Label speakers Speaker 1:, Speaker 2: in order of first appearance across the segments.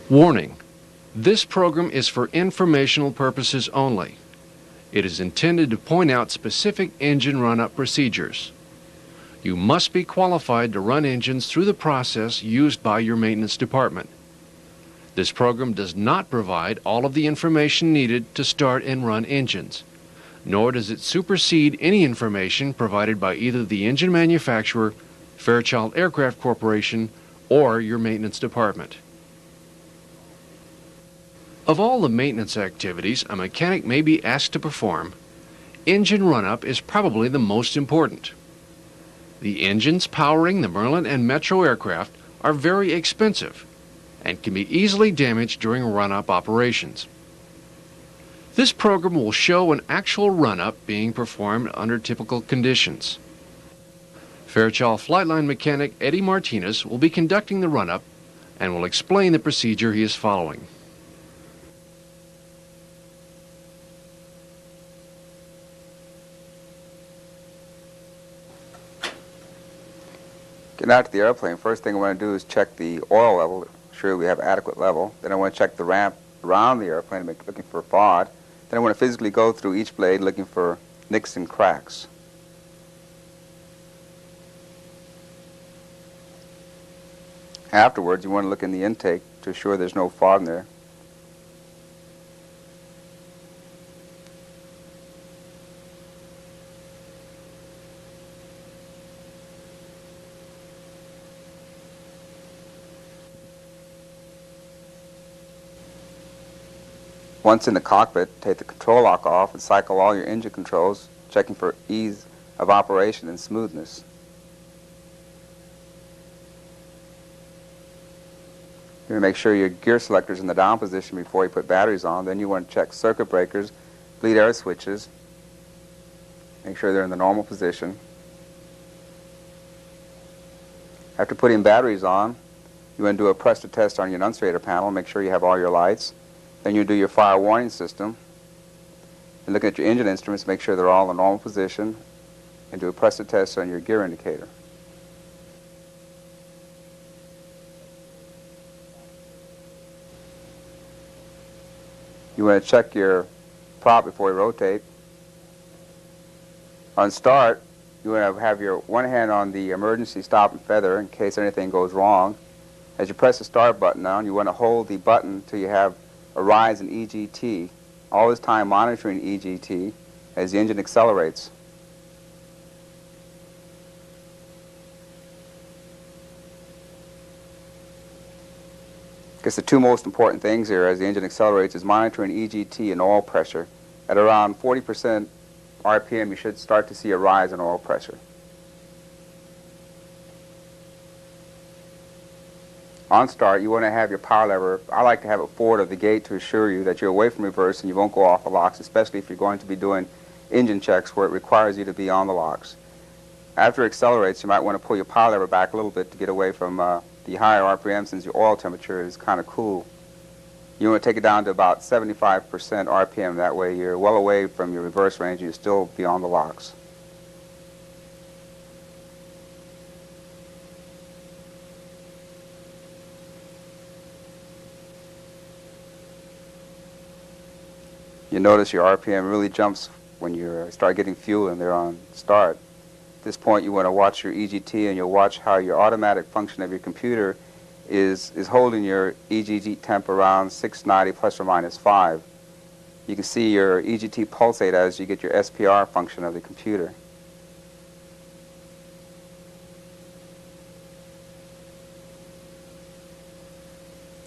Speaker 1: Warning: this program is for informational purposes only. It is intended to point out specific engine run-up procedures. You must be qualified to run engines through the process used by your maintenance department. This program does not provide all of the information needed to start and run engines, nor does it supersede any information provided by either the engine manufacturer, Fairchild Aircraft Corporation, or your maintenance department. Of all the maintenance activities a mechanic may be asked to perform, engine run-up is probably the most important. The engines powering the Merlin and Metro aircraft are very expensive and can be easily damaged during run-up operations. This program will show an actual run-up being performed under typical conditions. Fairchild Flightline mechanic Eddie Martinez will be conducting the run-up and will explain the procedure he is following.
Speaker 2: Getting out to the airplane, first thing I want to do is check the oil level, sure we have adequate level. Then I want to check the ramp around the airplane, looking for FOD. Then I want to physically go through each blade looking for nicks and cracks. Afterwards, you want to look in the intake to assure there's no FOD in there. Once in the cockpit, take the control lock off and cycle all your engine controls, checking for ease of operation and smoothness. You want to make sure your gear selector's in the down position before you put batteries on. Then you want to check circuit breakers, bleed air switches. Make sure they're in the normal position. After putting batteries on, you want to do a pressure test on your enunciator panel. Make sure you have all your lights. Then you do your fire warning system. And look at your engine instruments, make sure they're all in normal position, and do a pressure test on your gear indicator. You want to check your prop before you rotate. On start, you want to have your one hand on the emergency stop and feather in case anything goes wrong. As you press the start button down, you want to hold the button until you have a rise in EGT, all this time monitoring EGT as the engine accelerates. I guess the two most important things here as the engine accelerates is monitoring EGT and oil pressure. At around 40% RPM, you should start to see a rise in oil pressure. On start, you want to have your power lever, I like to have it forward of the gate to assure you that you're away from reverse and you won't go off the locks, especially if you're going to be doing engine checks where it requires you to be on the locks. After it accelerates, you might want to pull your power lever back a little bit to get away from the higher RPM since your oil temperature is kind of cool. You want to take it down to about 75% RPM. That way you're well away from your reverse range and you'll still be on the locks. You notice your RPM really jumps when you start getting fuel and they're on start. At this point you want to watch your EGT and you'll watch how your automatic function of your computer is holding your EGT temp around 690 plus or minus 5. You can see your EGT pulsate as you get your SPR function of the computer.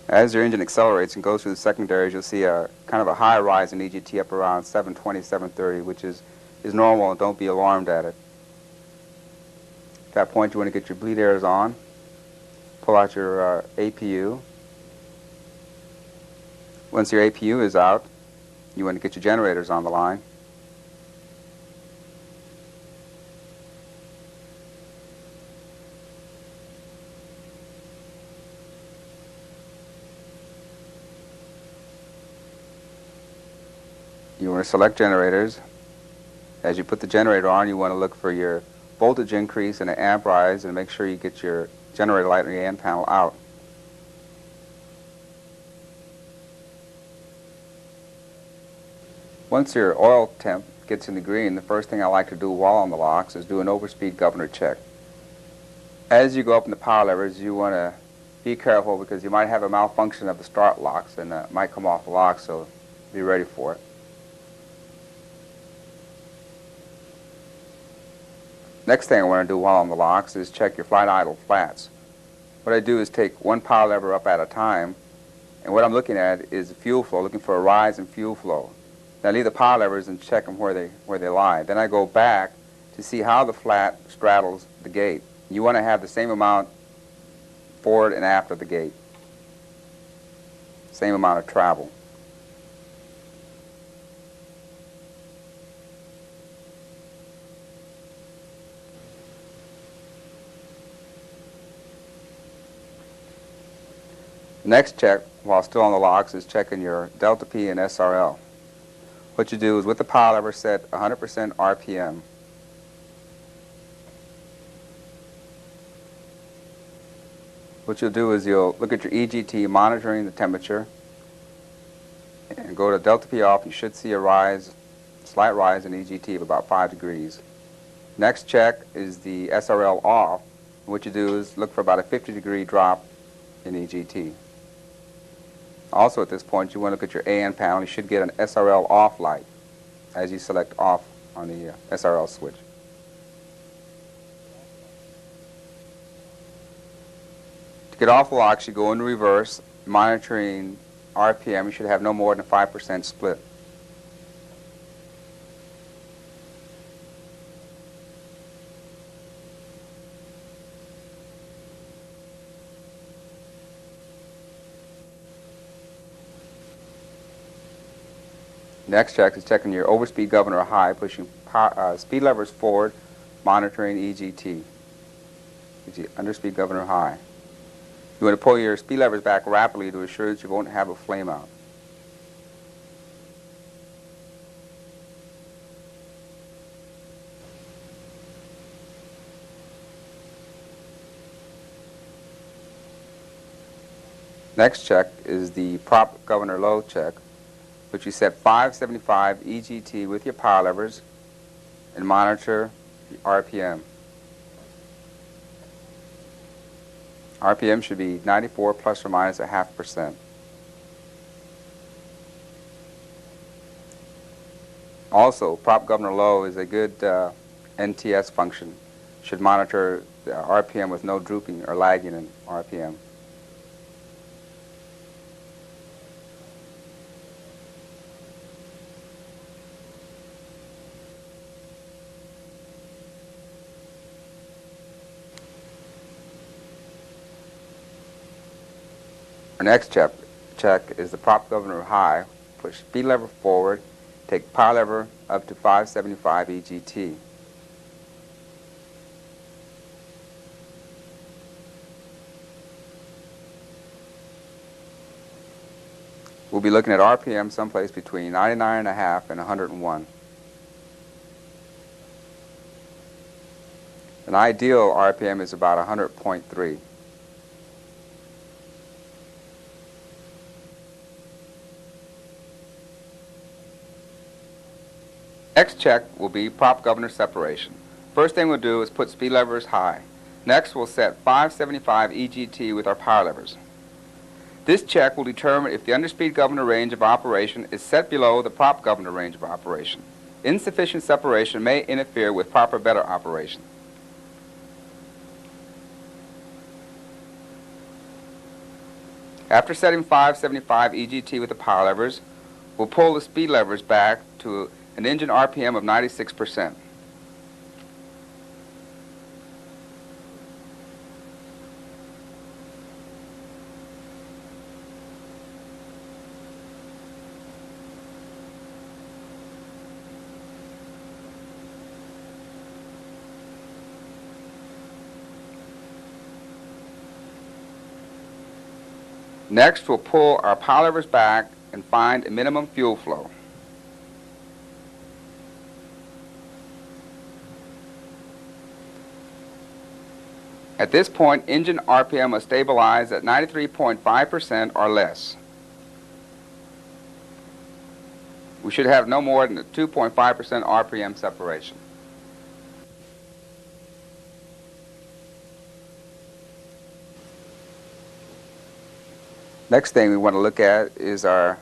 Speaker 2: As your engine accelerates and goes through the secondaries, you'll see a kind of a high rise in EGT up around 720, 730, which is normal, and don't be alarmed at it. At that point, you want to get your bleed airs on, pull out your APU. Once your APU is out, you want to get your generators on the line. You want to select generators. As you put the generator on, you want to look for your voltage increase and an amp rise and make sure you get your generator light and your AN panel out. Once your oil temp gets in the green, the first thing I like to do while on the locks is do an overspeed governor check. As you go up in the power levers, you want to be careful because you might have a malfunction of the start locks and it might come off the lock, so be ready for it. Next thing I want to do while on the locks is check your flight idle flats. What I do is take one power lever up at a time, and what I'm looking at is the fuel flow, looking for a rise in fuel flow. Then I leave the power levers and check them where they lie. Then I go back to see how the flat straddles the gate. You want to have the same amount forward and aft of the gate. Same amount of travel. The next check, while still on the locks, is checking your delta P and SRL. What you do is with the power lever set 100% RPM. What you'll do is you'll look at your EGT monitoring the temperature and go to delta P off. You should see a rise, slight rise in EGT of about 5 degrees. Next check is the SRL off. What you do is look for about a 50-degree drop in EGT. Also at this point you want to look at your AN panel. You should get an SRL off light as you select off on the SRL switch. To get off the locks, you go into reverse, monitoring RPM. You should have no more than a 5% split. Next check is checking your overspeed governor high, pushing speed levers forward, monitoring EGT. Underspeed governor high. You want to pull your speed levers back rapidly to assure that you won't have a flame out. Next check is the prop governor low check, which you set 575 EGT with your power levers and monitor the RPM. RPM should be 94 plus or minus a %. Also, prop governor low is a good NTS function. Should monitor the RPM with no drooping or lagging in RPM. Our next check is the prop governor high. Push speed lever forward, take power lever up to 575 EGT. We'll be looking at RPM someplace between 99.5 and 101. An ideal RPM is about 100.3. Next check will be prop governor separation. First thing we'll do is put speed levers high. Next we'll set 575 EGT with our power levers. This check will determine if the underspeed governor range of operation is set below the prop governor range of operation. Insufficient separation may interfere with proper better operation. After setting 575 EGT with the power levers, we'll pull the speed levers back to an engine RPM of 96%. Next, we'll pull our power levers back and find a minimum fuel flow. At this point, engine RPM must stabilize at 93.5% or less. We should have no more than a 2.5% RPM separation. Next thing we want to look at is our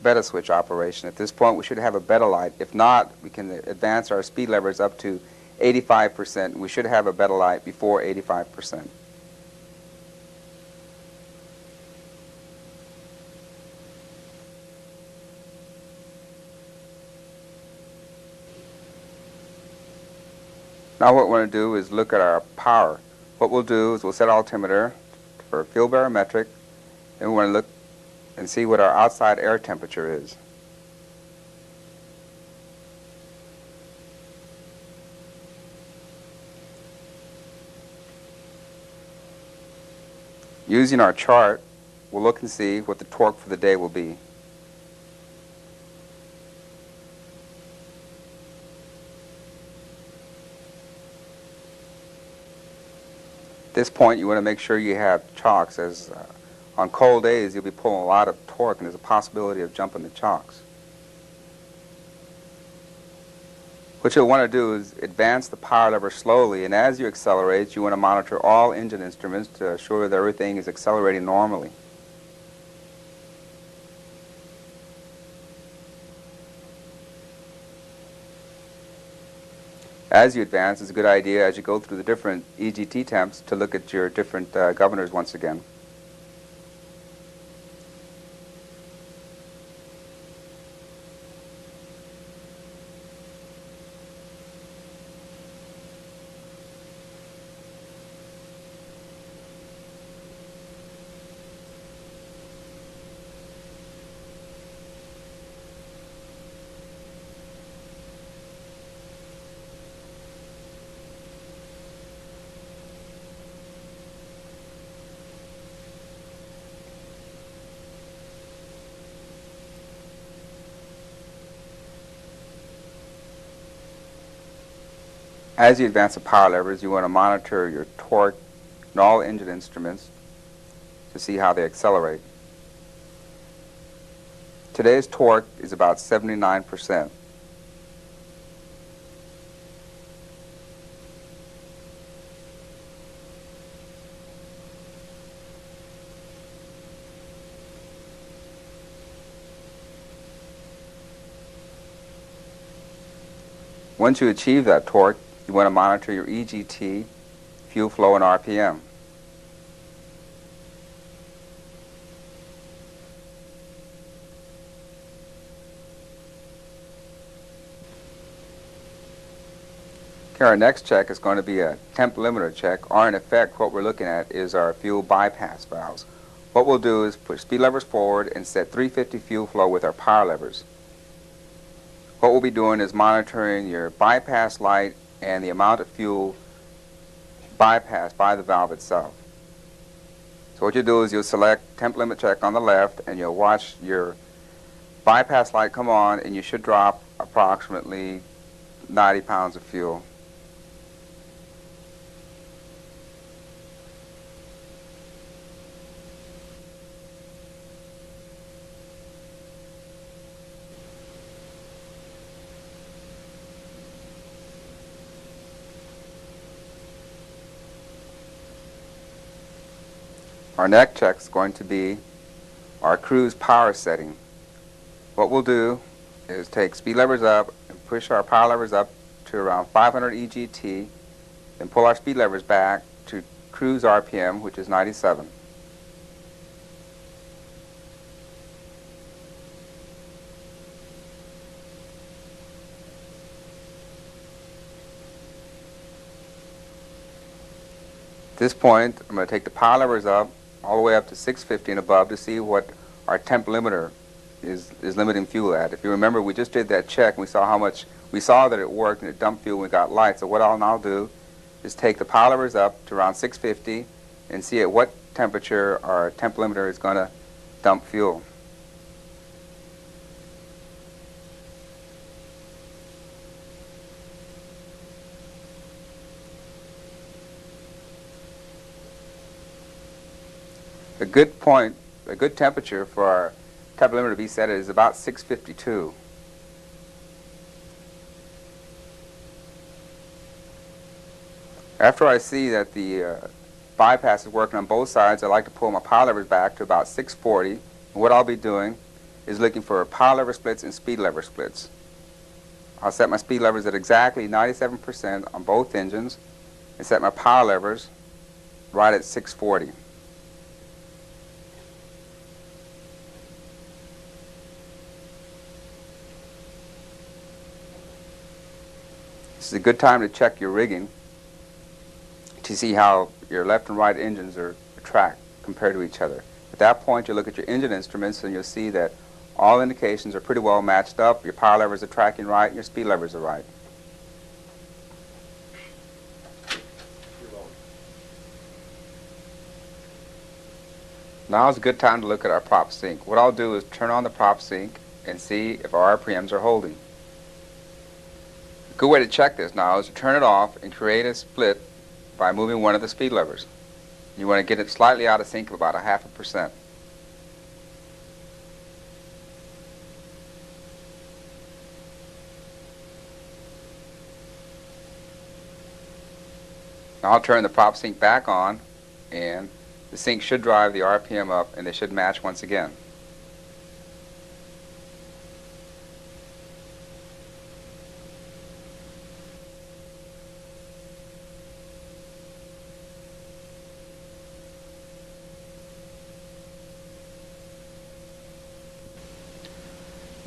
Speaker 2: beta switch operation. At this point, we should have a beta light. If not, we can advance our speed levers up to 85%. We should have a beta light before 85%. Now what we want to do is look at our power. What we'll do is we'll set our altimeter for field barometric, and we want to look and see what our outside air temperature is. Using our chart, we'll look and see what the torque for the day will be. At this point, you want to make sure you have chocks, as on cold days you'll be pulling a lot of torque and there's a possibility of jumping the chocks. What you'll want to do is advance the power lever slowly, and as you accelerate, you want to monitor all engine instruments to assure that everything is accelerating normally. As you advance, it's a good idea as you go through the different EGT temps to look at your different governors once again. As you advance the power levers, you want to monitor your torque and all engine instruments to see how they accelerate. Today's torque is about 79%. Once you achieve that torque, you want to monitor your EGT, fuel flow, and RPM. Okay, our next check is going to be a temp limiter check, or in effect what we're looking at is our fuel bypass valves. What we'll do is push speed levers forward and set 350 fuel flow with our power levers. What we'll be doing is monitoring your bypass light and the amount of fuel bypassed by the valve itself. So what you do is you'll select temp limit check on the left, and you'll watch your bypass light come on, and you should drop approximately 90 pounds of fuel. Our next check is going to be our cruise power setting. What we'll do is take speed levers up and push our power levers up to around 500 EGT, then pull our speed levers back to cruise RPM, which is 97. At this point, I'm going to take the power levers up all the way up to 650 and above to see what our temp limiter is limiting fuel at. If you remember, we just did that check and we saw that it worked and it dumped fuel and we got light. So what I'll now do is take the power levers up to around 650 and see at what temperature our temp limiter is going to dump fuel. A good temperature for our temp limiter to be set is about 652. After I see that the bypass is working on both sides, I like to pull my power levers back to about 640. And what I'll be doing is looking for power lever splits and speed lever splits. I'll set my speed levers at exactly 97% on both engines and set my power levers right at 640. This is a good time to check your rigging to see how your left and right engines are tracked compared to each other. At that point, you look at your engine instruments and you'll see that all indications are pretty well matched up. Your power levers are tracking right and your speed levers are right. Now is a good time to look at our prop sync. What I'll do is turn on the prop sync and see if our RPMs are holding. A good way to check this now is to turn it off and create a split by moving one of the speed levers. You want to get it slightly out of sync of about 0.5%. Now I'll turn the prop sync back on, and the sync should drive the RPM up and they should match once again.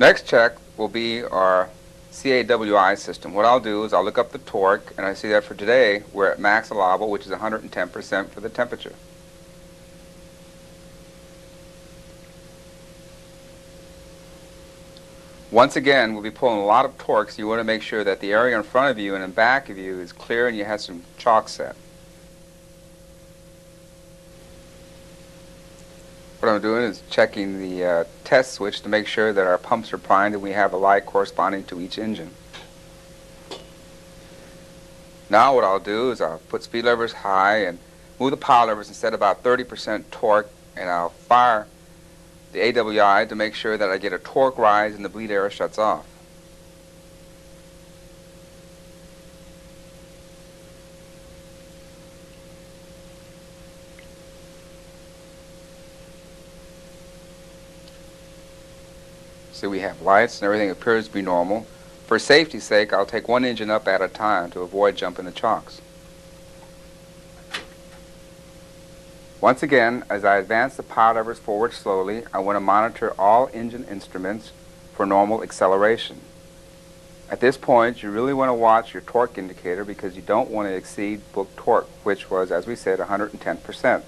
Speaker 2: Next check will be our CAWI system. What I'll do is I'll look up the torque, and I see that for today we're at max allowable, which is 110% for the temperature. Once again, we'll be pulling a lot of torque, so you want to make sure that the area in front of you and in back of you is clear and you have some chalk set. What I'm doing is checking the test switch to make sure that our pumps are primed and we have a light corresponding to each engine. Now what I'll do is I'll put speed levers high and move the power levers and set about 30% torque, and I'll fire the AWI to make sure that I get a torque rise and the bleed arrow shuts off. So we have lights and everything appears to be normal. For safety's sake, I'll take one engine up at a time to avoid jumping the chocks. Once again, as I advance the power levers forward slowly, I want to monitor all engine instruments for normal acceleration. At this point, you really want to watch your torque indicator because you don't want to exceed book torque, which was, as we said, 110%.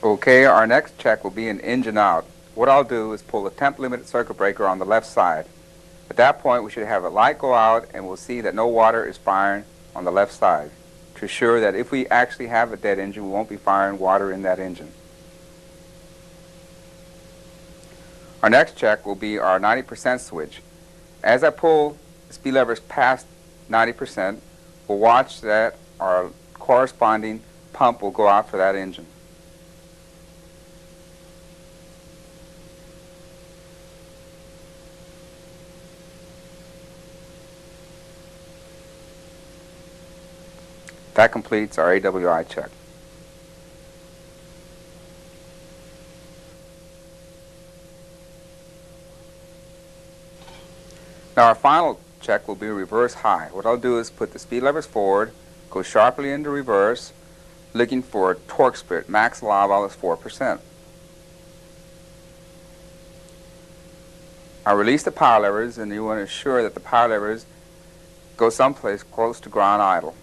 Speaker 2: Okay, our next check will be an engine out. What I'll do is pull the temp limited circuit breaker on the left side. At that point, we should have a light go out and we'll see that no water is firing on the left side to assure that if we actually have a dead engine, we won't be firing water in that engine. Our next check will be our 90% switch. As I pull the speed levers past 90%, we'll watch that our corresponding pump will go out for that engine. That completes our AWI check. Now our final check will be reverse high. What I'll do is put the speed levers forward, go sharply into reverse, looking for a torque split. Max allowable is 4%. I'll release the power levers, and you want to ensure that the power levers go someplace close to ground idle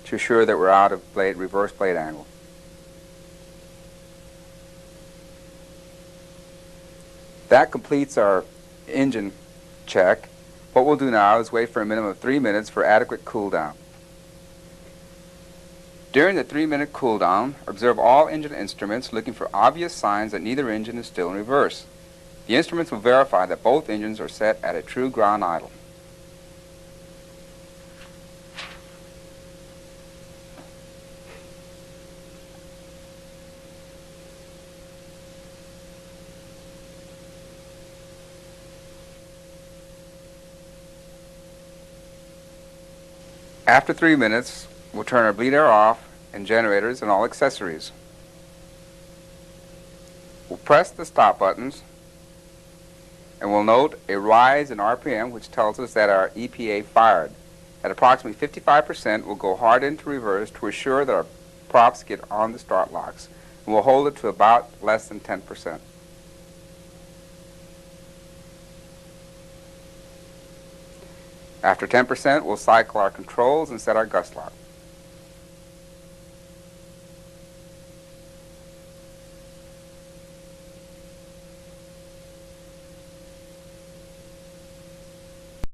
Speaker 2: to assure that we're out of reverse blade angle. That completes our engine check, what we'll do now is wait for a minimum of 3 minutes for adequate cool down. During the 3-minute cool down, observe all engine instruments looking for obvious signs that neither engine is still in reverse. The instruments will verify that both engines are set at a true ground idle. After 3 minutes, we'll turn our bleed air off and generators and all accessories. We'll press the stop buttons and we'll note a rise in RPM, which tells us that our EPA fired. At approximately 55%, we'll go hard into reverse to assure that our props get on the start locks, and we'll hold it to about less than 10%. After 10%, we'll cycle our controls and set our gust lock.